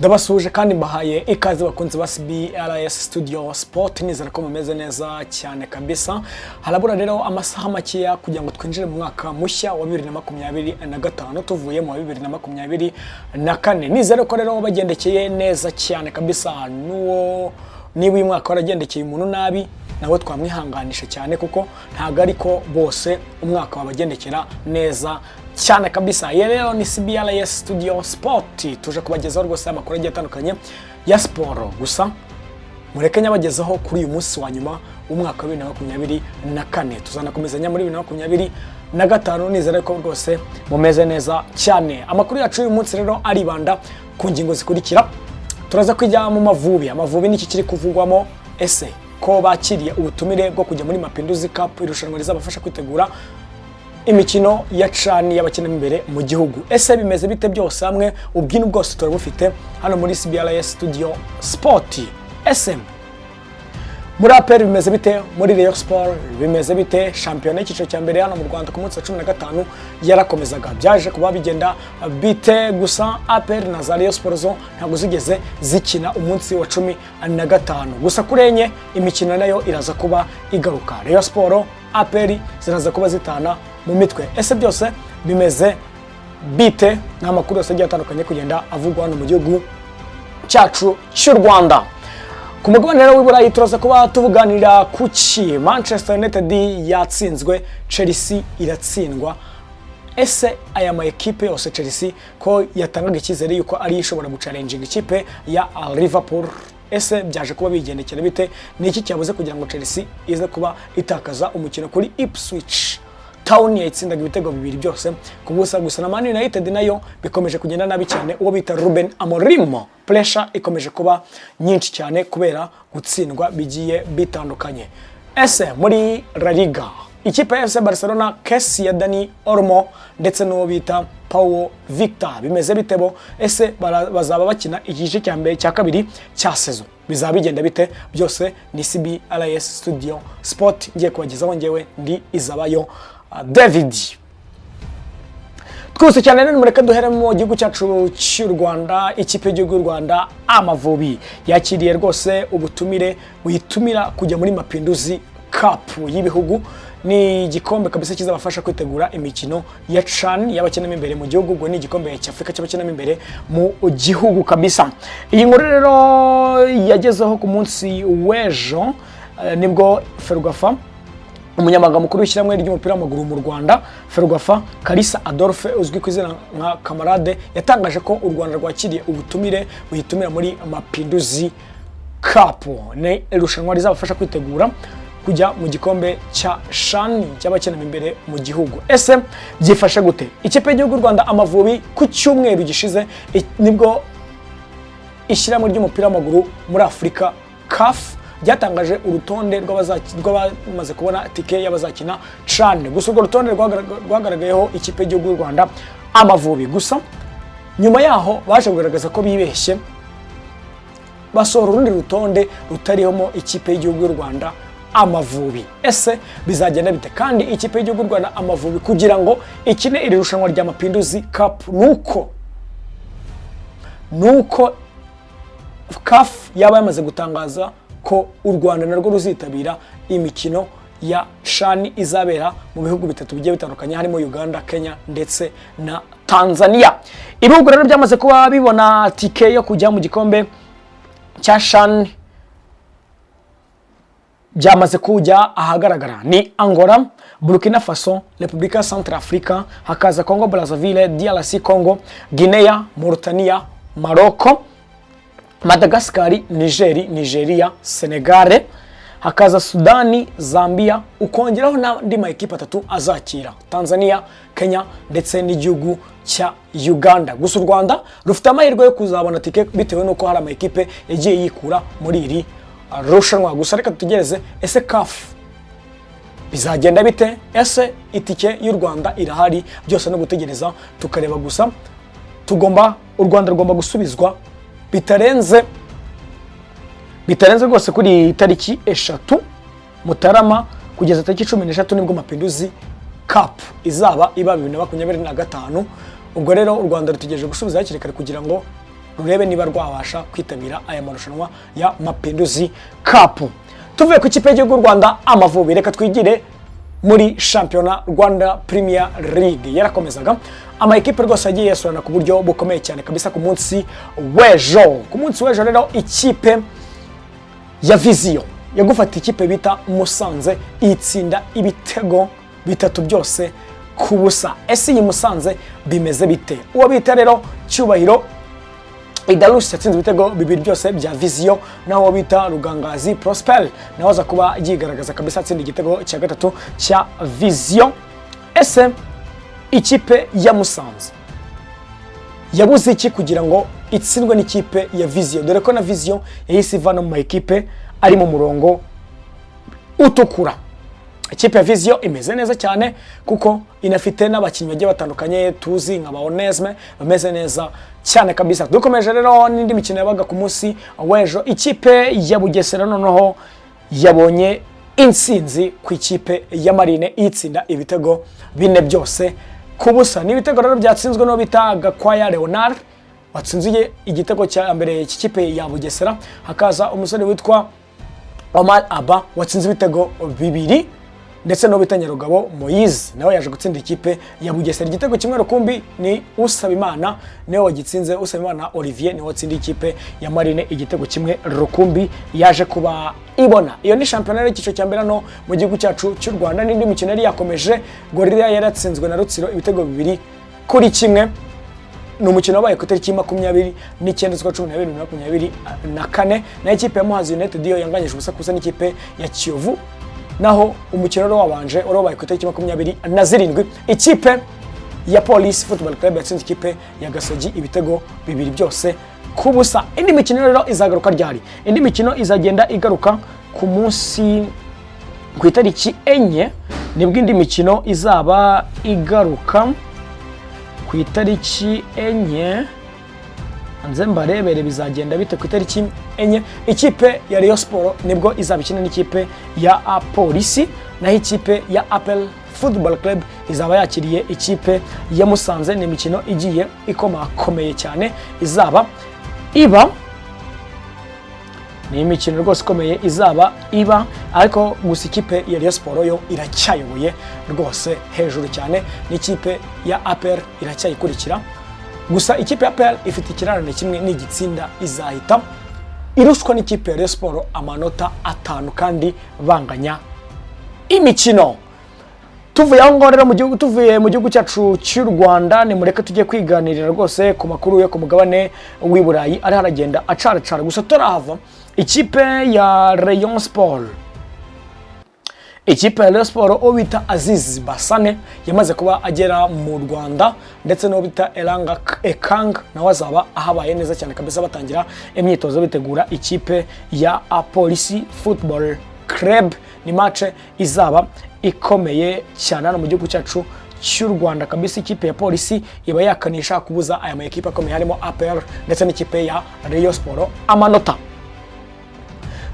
Ndabasuje kandi mbahaye ikaze bakunze ba CBRS Studio Sport, nizera ko mumeze neza cyane kabisa. Harabura rero amasaha makeya kugira ngo twinjire mu mwaka mushya wa 2025 tuvuye mu 2024. Nizera ko rero bagendekeye neza cyane kabisa. Nuwo niba uyu mwaka waragendekeye umuntu nabi nawe twamwihanganisha cyane kuko ntago ariko bose umwaka wabagendekera neza cyane kabisa. Rero ni CBRS Studio Sport, tuje kubagezaho rwose amakuru agiye atandukanye ya sport. Gusa mureke nyabagezaho kuri uyu munsi wa nyuma umwaka wa 2024. Tuzanakomezanya muri 2025, nizere ko rwose mumeze neza cyane. Amakuru yacu uyu munsi rero aribanda ku ngingo zikurikira. Turaza kwijya mu Mavubi. Amavubi niki kiri kuvugwamo, ese ko bakiriye ubutumire bwo kujya muri Mapinduzi Cup, irushanwa rizabafasha kwitegura imikino ya CHAN y'abakina imbere mu gihugu. Ese bimeze bite byose hamwe ubwino bwose turabufite hano muri CBRS Studio Sport. SM muri APR bimeze bite, muri Rayon Sport bimeze bite? Championnat y'ikiciro cya mbere hano mu Rwanda ku munsi wa 15 yarakomezaga. Byaje kuba bigenda bite? Gusa APR na Rayon Sport zo ntago zigeze zikina umunsi wa 15. Gusa kurenye imikino nayo iraza kuba igaruka. Rayon Sport, APR ziraza kuba zitana mu mitwe. Ese byose bimeze bite? N'amakuru yose agiye atandukanye kugenda avugwa hano mu gihugu cyacu cy'u Rwanda. Ku mugabane rero w'Iburayi turaza kuba tuvuganira kuki Manchester United yatsinzwe, Chelsea iratsindwa. Ese aya ma equipe yose Chelsea ko yatangaga icyizere yuko ari ishobora guchallenging ikipe ya Liverpool, ese byaje kuba bigendekera bite? Niki cyabuze kugira ngo Chelsea ize kuba itakaza umukino kuri Ipswich Town yatsindaga ibitego bibiri byose kubusa? Gusa na Man United nayo bikomeje kugenda nabi cyane. Uwo bita Ruben Amorim, pressure ikomeje kuba nyinshi cyane kubera gutsindwa bigiye bitandukanye. Ese muri La Liga ikipe ya FC Barcelona, case ya Dani Olmo ndetse n'uwo bita Paulo Victor bimeze bitebo? Ese bazaba bakina igice cya mbere cya kabiri cya season? Bizaba bigenda bite? Byose ni CBRS Studio Sport ngiye kubagezaho. Ngewe ndi Izabayo David. Twese cyane rero mureke duhere mu gihugu cyacu cy'u Rwanda. Ikipe y'igihugu y'u Rwanda Amavubi yakiriye rwose ubutumire buyitumira kujya muri Mapinduzi Cup y'ibihugu. Ni igikombe kabisa kizabafasha kwitegura imikino ya CHAN y'abakina imbere mu gihugu. Ubwo ni igikombe cy'Afrika cy'abakina imbere mu gihugu kabisa. Iyi nkuru rero yagezeho ku munsi w'ejo nibwo Ferwafa, umunyamabanga mukuru w'ishyirahamwe ry'umupira w'amaguru mu Rwanda Ferwafa, Kalisa Adolphe uzwi ku izina nka Kamarade, yatangaje ko u Rwanda rwakiriye ubutumire buyitumira muri Mapinduzi Cup. Ni irushanwa rizabafasha kwitegura kujya mu gikombe cya CHAN cy'abakina imbere mu gihugu. Ese byifashe gute? Ikipe y'igihugu y'u Rwanda Amavubi ku cyumweru gishize nibwo ishyirahamwe ry'umupira w'amaguru muri Afurika CAF ryatangaje urutonde rw'abamaze kubona tike y'abazakina CHAN. Gusa urwo rutonde rwagaragayeho ikipe y'igihugu y'u Rwanda Amavubi. Gusa nyuma yaho baje kugaragaza ko bibeshye, basohora urundi rutonde rutarihemo ikipe y'igihugu y'u Rwanda Amavubi. Ese bizagenda bite? Kandi ikipe y'igihugu y'u Rwanda Amavubi kugira ngo ikine iri rushanwa rya Mapinduzi Cup nuko CAF yaba yamaze gutangaza ko u Rwanda narwo ruzitabira imikino ya CHAN izabera mu bihugu bitatu bigiye bitandukanye harimo Uganda, Kenya ndetse na Tanzania. Ibihugu rero byamaze kuba bibona tike yo kujya mu gikombe cya CHAN byamaze kujya ahagaragara ni Angola, Burkina Faso, Republika ya Centrafrica, hakaza Congo Brazzaville, DRC Congo, Guinea, Mauritania, Morocco, Madagascar, Nigeria, Senegal, hakaza Sudani, Zambia, ukongeraho n'andi ma equipe atatu azakira Tanzania, Kenya ndetse n'igihugu cya Uganda. Gusa u Rwanda rufite amahirwe yo kuzabona tike bitewe nuko hari ama equipe yagiye yikura muri iri rushanwa. Gusa reka tutegereze, ese CAF bizagenda bite? Ese itike y'u Rwanda irahari? Byose no gutegereza tukareba. Gusa u Rwanda rugomba gusubizwa bitarenze rwose kuri tariki 3 Mutarama kugeza tariki 13 nibwo Mapinduzi Cup izaba iba 2025. Ubwo rero u Rwanda rutegereje gusubiza hakiri kare kugira ngo rurebe niba rwabasha kwitabira aya marushanwa ya Mapinduzi Cup. Tuvuye ku ikipe y'igihugu Rwanda Amavubi, reka twigire muri shampiyona Rwanda Premier League. Yarakomezaga ama equipe rwose agiye yasurana ku buryo bukomeye cyane kabisa ku munsi w'ejo. Ku munsi w'ejo rero ikipe ya Vision yagufata ikipe bita Musanze itsinda ibitego bitatu byose ku busa. Ese iyi Musanze bimeze bite? Uwo bita rero Cyubahiro Idalus yatsinze ibitego bibiri byose bya Vision, naho bita Rugangazi Prosper naho aza kuba yigaragaza kabisa atsinda igitego cya gatatu cya Vision. Ese ikipe ya Musanze yabuze iki kugira ngo itsindwe n'ikipe ya Vision, dore ko na Vision yahise ivana mu ekipe ari mu murongo utukura. Ikipe ya Vision imeze neza cyane kuko inafite n'abakinnyi bagiye batandukanye tuzi nka Onesme bameze neza cyane kabisa. Dukomeje rero n'indi mikino yabaga ku munsi w'ejo. Ikipe ya Bugesera noneho yabonye insinzi ku ikipe ya Marine itsinda ibitego bine byose ku busa. Ni ibitego rero byatsinzwe no bita Gakwaya Leonard watsinziye igitego cya mbere cy'ikipe ya Bugesera, hakaza umusore witwa Omar Aba watsinze ibitego bibiri, ndetse no bita Nyarugabo Moise nawe yaje gutsinda ikipe ya Bugesera igitego kimwe rukumbi. Ni Usabimana niwe wagitsinze, Usabimana Olivier niwe watsinda ikipe ya Marine igitego kimwe rukumbi yaje kuba ibona. Iyo ni shampiyona y'icyiciro cya mbere no mu gihugu cyacu cy'u Rwanda. N'indi mikino yari yakomeje, Gorilla yaratsinzwe na Rutsiro ibitego bibiri kuri kimwe. Ni umukino wabaye ku itariki 29/12/2024, na ikipe ya Muhazi United yo yanganyije ubusa kusa n'ikipe ya Kiyovu, naho umukino rero wabanje wabaye ku itariki 27. Ikipe ya Police Football Club yatsinze ikipe ya Gasogi ibitego bibiri byose ku busa. Indi mikino rero izagaruka ryari? Indi mikino izagenda igaruka ku munsi ku itariki 4 nibwo indi mikino izaba igaruka ku itariki 4. Anze mbarebere bizagenda bite ku itariki 4. Ikipe ya Rayon Sport nibwo izabikina n'ikipe ya Police, naho ikipe ya Apple Football Club izaba yakiriye ikipe ya Musanze. Ni imikino igiye ikomakomeye cyane izaba iba, ni imikino rwose ikomeye izaba iba, ariko gusa ikipe ya Rayon Sport yo iracyayoboye rwose hejuru cyane, n'ikipe ya Apple iracyayikurikira. Gusa ikipe ya APR ifite ikirarane kimwe n'igitsinda izahita irushwa n'ikipe ya Rayon Sport amanota 5 kandi banganya imikino. Tuvuye aho ngaho rero tuvuye mu gihugu cyacu cy'u Rwanda, ni mureke tujye kwiganirira rwose ku makuru yo ku mugabane w'i Burayi ari haragenda acaracara. Gusa turahava ikipe ya Rayon Sport, ikipe ya Rayon Sport obita Aziz Basane yamaze kuba agera mu Rwanda, ndetse no bita Elanga Ekang nawe azaba ahabaye neza cyane kabisa batangira imyitozo bitegura ikipe ya Police Football Club. Ni match izaba ikomeye cyane hano mu gihugu cyacu cy'u Rwanda kabisa. Ikipe ya Police iba yakanisha kubuza aya ma ekipe akomeye harimo APR ndetse n'ikipe ya Rayon Sport amanota.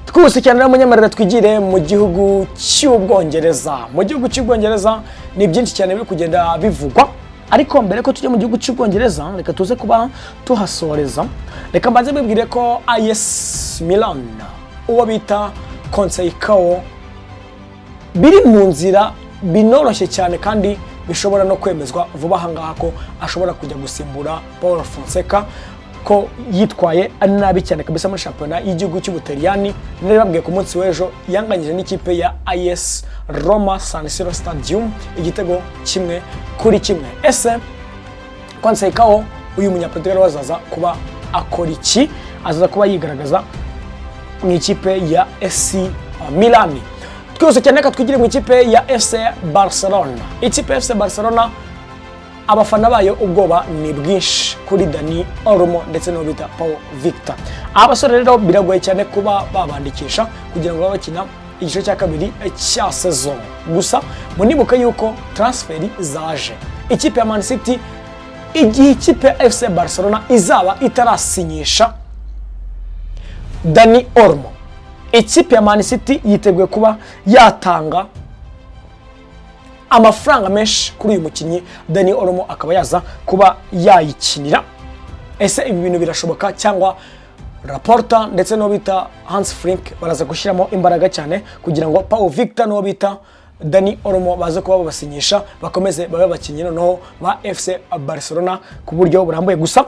Twese cyane rero munyemerera twigire mu gihugu cy'Ubwongereza. Mu gihugu cy'Ubwongereza ni byinshi cyane biri kugenda bivugwa, ariko mbere ko tujye mu gihugu cy'Ubwongereza reka tuze kuba tuhasoreza. Reka mbanze mbibwire ko AS Milan uwo bita Conceição biri mu nzira binoroshye cyane kandi bishobora no kwemezwa vuba ahangaha ko ashobora kujya gusimbura Paul Fonseca, ko yitwaye nabi cyane kabisa muri shampiyona y'igihugu cy'Ubutaliyani. Nari babwiye ku munsi w'ejo yanganyije n'ikipe ya AS Roma San Siro Stadium igitego kimwe kuri kimwe. Ese Conceição uyu munyaportugal wazaza kuba akora iki? Azaza kuba yigaragaza mu ikipe ya AC Milan. Twese cyane ka twigire mu ikipe ya FC Barcelona. Ikipe ya FC Barcelona abafana bayo ubwoba ni bwinshi kuri Dani Olmo ndetse no bita Paul Victor. Abasore rero biragoye cyane kuba babandikisha kugira ngo babakina igice cya kabiri cya saison. Gusa munibuka yuko transferi zaje. Ikipe ya Man City igihe ikipe ya FC Barcelona izaba itarasinyisha Dani Olmo, ikipe ya Man City yiteguye kuba yatanga amafaranga menshi kuri uyu mukinnyi Dani Olmo akaba yaza kuba yayikinira ese ibi bintu birashoboka cyangwa Laporta ndetse no bita Hans Flick baraza gushyiramo imbaraga cyane kugira ngo Pau Victor no bita Dani Olmo baze kuba babasinyisha bakomeze babe bakinyi noneho ba FC Barcelona ku buryo burambuye. Gusa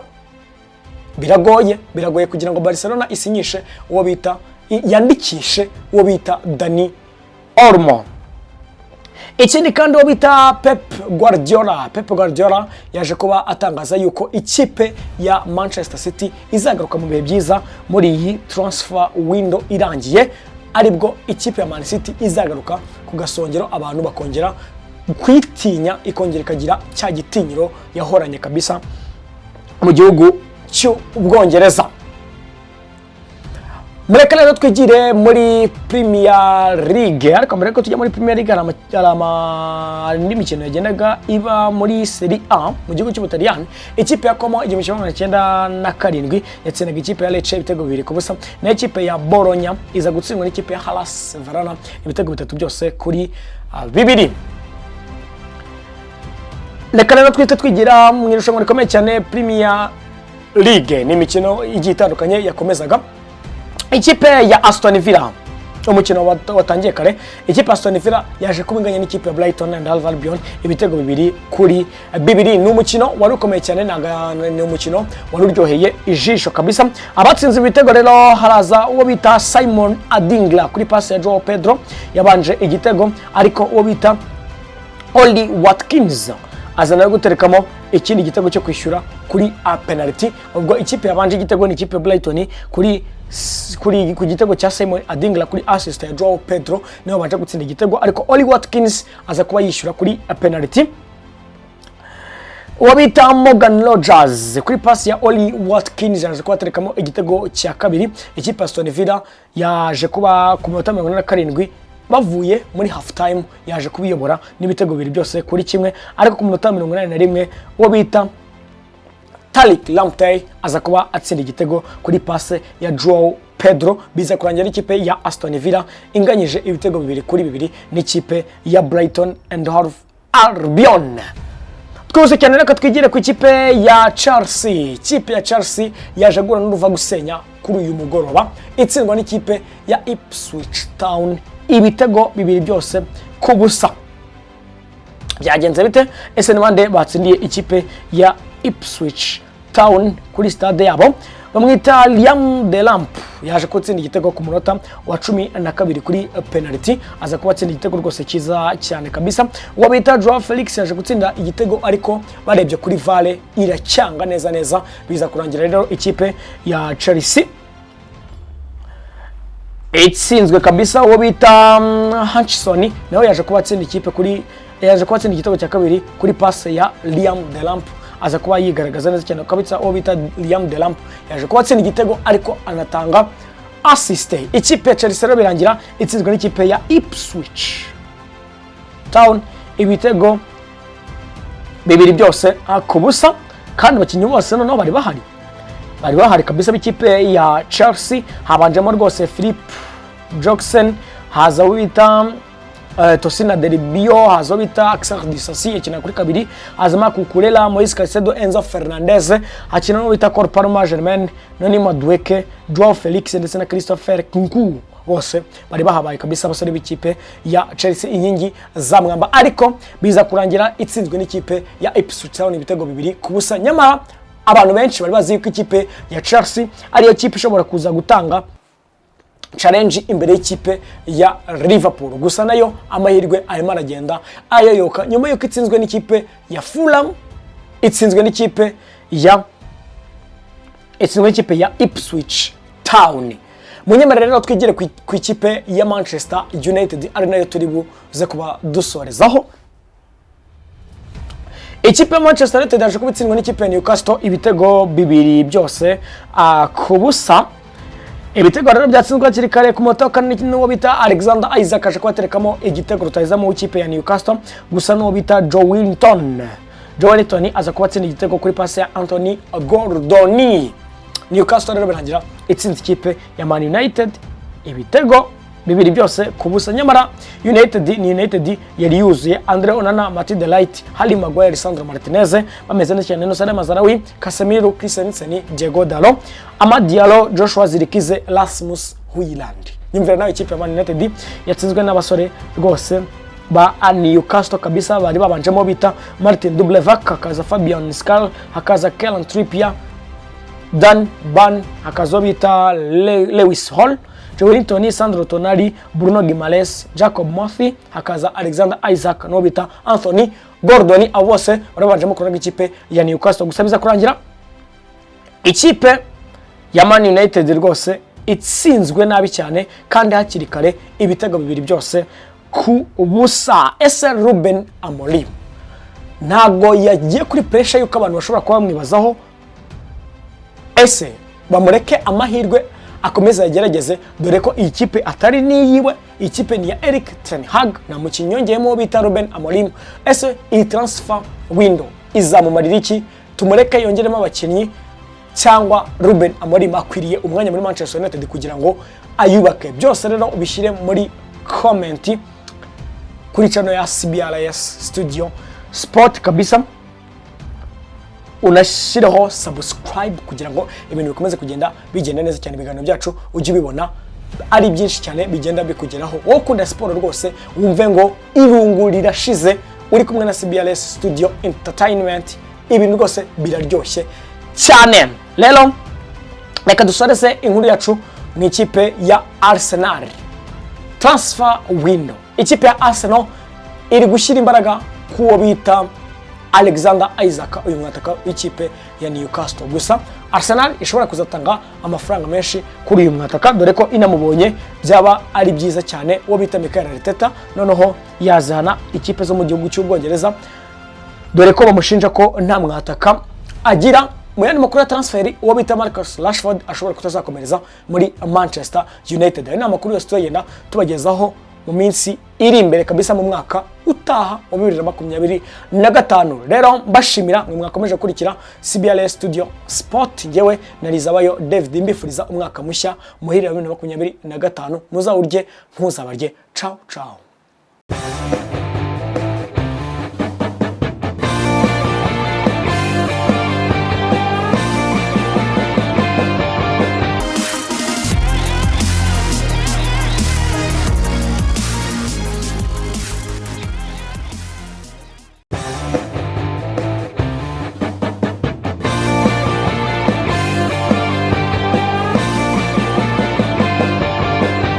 biragoye kugira ngo Barcelona isinyishe uwo bita yandikishe uwo bita Dani Olmo. Ikindi kandi uwo bita Pep Guardiola yaje kuba atangaza yuko ikipe ya Manchester City izagaruka mu bihe byiza muri iyi transfer window irangiye, aribwo ikipe ya Man City izagaruka ku gasongero abantu bakongera kwitinya ikongera ikagira cya gitinyiro yahoranye kabisa mu gihugu cy'Ubwongereza. Mureka rero twigire muri Premier League, ariko mbere ko tujya muri Premier League hari n'imikino yagendaga iba muri Serie A mu gihugu cy'Ubutaliyani. Ikipe ya Como 1997 yatsindaga ikipe ya Lecce ibitego 2-0, na ikipe ya Bologna iza gutsindwa n'ikipe ya Hellas Verona ibitego 3 byose kuri 2. Reka rero twite twigira mu irushanwa rikomeye cyane Premier League, ni imikino igiye itandukanye yakomezaga. Ikipe ya Aston Villa umukino watangiye kare, ikipe Aston Villa yaje kubinganya n'ikipe ya Brighton and Hove Albion ibitego 2-2. Ni umukino wari ukomeye cyane, ni umukino wari uryoheye ijisho kabisa. Abatsinze ibitego rero haraza uwo bita Simon Adingra kuri pass ya Joao Pedro yabanje igitego, ariko uwo bita Oli Watkins azana guterekamo ikindi gitego cyo kwishyura kuri penalty. Ubwo ikipe yabanje igitego ni ikipe Brighton ku gitego cya Simon Adingra kuri assist ya Joao Pedro niho baje gutsinda igitego, ariko Oli Watkins aza kuba yishyura kuri penalty. Uwo bita Morgan Rogers kuri pass ya Oli Watkins yaje kuba aterekamo igitego cya kabiri. Ikipe Aston Villa yaje kuba ku minota 47 bavuye muri half time yaje kubiyobora n'ibitego 2 byose kuri kimwe, ariko ku minota 81 uwo bita Tariq Lamptey aza kuba atsinda igitego kuri passe ya Joao Pedro, biza kurangira ikipe ya Aston Villa inganyije ibitego 2-2 n'ikipe ya Brighton and Hove Albion. Twose cyane reka twigire ku ikipe ya Chelsea. Ikipe ya Chelsea yaje gura n'uruva gusenya kuri uyu mugoroba itsindwa n'ikipe ya Ipswich Town ibitego 2 byose ku busa. Byagenze bite? Ese nibande batsindiye ikipe ya Ipswich Town kuri stade yabo? Bamwita Liam Delap yaje gutsinda igitego ku munota wa 12 kuri penalty, aza kuba atsinda igitego rwose kiza cyane kabisa. Uwo bita Joao Felix yaje gutsinda igitego, ariko barebye kuri Vale iracyanga neza biza kurangira rero ikipe ya Chelsea itsinzwe kabisa. Uwo bita Hutchinson nawe yaje kuba atsinda igitego cya kabiri kuri passe ya Liam Delap, aza kuba yigaragaza neza cyane kabisa. Uwo bita Liam Delap yaje kuba atsinda igitego, ariko anatanga assist. Ikipe ya Chelsea rero birangira itsinzwe n'ikipe ya Ipswich Town ibitego 2 byose ku busa, kandi abakinnyi bose noneho bari bahari kabisa b'ikipe ya Chelsea. Habanjemo rwose Philip Jackson, haza wita Tosina Delibio, haza wita Axel Disasi ikina kuri kabiri, hazama Kukurela, Moise Caicedo, Enzo Fernandez, hakina no wita Cole Palmer, Germain Noni Madueke, Joao Felix ndetse na Christopher Nkunku. Bose bari bahabaye kabisa abasore b'ikipe ya Chelsea inkingi za mwamba, ariko biza kurangira itsinzwe n'ikipe ya Ipswich Town ibitego 2 ku busa. Nyamara abantu benshi bari bazi ko ikipe ya Chelsea ariyo kipe ishobora kuza gutanga challenge imbere y'ikipe ya Liverpool. Gusa nayo amahirwe arimo aragenda ayoyoka nyuma yuko itsinzwe n'ikipe ya Fulham, itsinzwe n'ikipe ya Ipswich Town. Munyemere rero twigire ku ikipe ya Manchester United ari nayo turi buze kuba dusorezaho. Ikipe ya Manchester United yaje kubitsindwa n'ikipe ya Newcastle ibitego 2 byose ku busa. Ibitego rero byatsinzwe kiri kare ku munota wa 4 n'uwo bita Alexander Isaac aje kwaterekamo igitego rutayizamo w'ikipe ya Newcastle. Gusa n'uwo bita Joelinton aza kubatsinda igitego kuri pass ya Anthony Gordon. Newcastle rero birangira itsinze ikipe ya Man United ibitego bibiri byose ku busa. Nyamara United yari yuzuye Andre Onana, Matthew De Ligt, Harry Maguire, Lisandro Martinez bameze neza cyane, Nusa Mazarawi, Casemiro, Christensen, Diego Dalot, Amad Diallo, Joshua Zirkize, Rasmus Hojlund. Nyumvira nawe ikipe ya Man United yatsinzwe n'abasore rwose ba Newcastle kabisa, bari babanjemo bita Martin Dublevac, hakaza Fabian Skal, hakaza Kieran Trippier, Dan Ban, hakazo bita Lewis Hall, Joelinton, Sandro Tonali, Bruno Guimaraes, Jacob Murphy, hakaza Alexander Isaac no bita Anthony Gordon. Abose barabanjemo kuranga ikipe ya Newcastle. Gusa biza kurangira ikipe ya Man United rwose itsinzwe nabi cyane kandi hakiri kare, ibitego bibiri byose ku busa. Ese Ruben Amorim ntago yagiye kuri pressure yuko abantu bashobora kuba bamwibazaho? Ese bamureke amahirwe akomeza yagerageze, dore ko iyi kipe atari niyiwe, iyi kipe ni ya Erik ten Hag na mukinnyi yongeyemo bita Ruben Amorim. Ese iyi transfer window izamumarira iki? Tumureke yongeremo abakinnyi cyangwa Ruben Amorim akwiriye umwanya muri Manchester United kugira ngo ayubake? Byose rero ubishyire muri comment kuri channel ya CBRS Studio Sport kabisa, unashyireho subscribe kugira ngo ibintu bikomeze kugenda bigenda neza cyane, ibiganiro byacu ujye ubibona ari byinshi cyane bigenda bikugeraho. Wowe ukunda siporo rwose wumve ngo irungu rirashize uri kumwe na CBRS Studio Entertainment, ibintu rwose biraryoshye cyane. Rero reka dusoreze inkuru yacu mu ikipe ya Arsenal. Transfer window, ikipe ya Arsenal iri gushyira imbaraga kuwo bita Alexander Isaac, uyu mwataka w'ikipe ya Newcastle. Gusa Arsenal ishobora kuzatanga amafaranga menshi kuri uyu mwataka, dore ko inamubonye byaba ari byiza cyane. Uwo bita Mikel Arteta noneho yazana ikipe zo mu gihugu cy'Ubwongereza, dore ko bamushinja ko nta mwataka agira. Mu yandi makuru ya transfer, uwo bita Marcus Rashford ashobora kutazakomereza muri Manchester United. Ari amakuru yose tugenda tubagezaho mu minsi iri imbere kabisa mu mwaka utaha wa 2025. Rero mbashimira mwe mwakomeje kurikira CBRS Studio Sport. Ngewe narizabayo David, mbifuriza umwaka mushya muhire wa 2025, muzawurye ntuzabarye. Ciao ciao.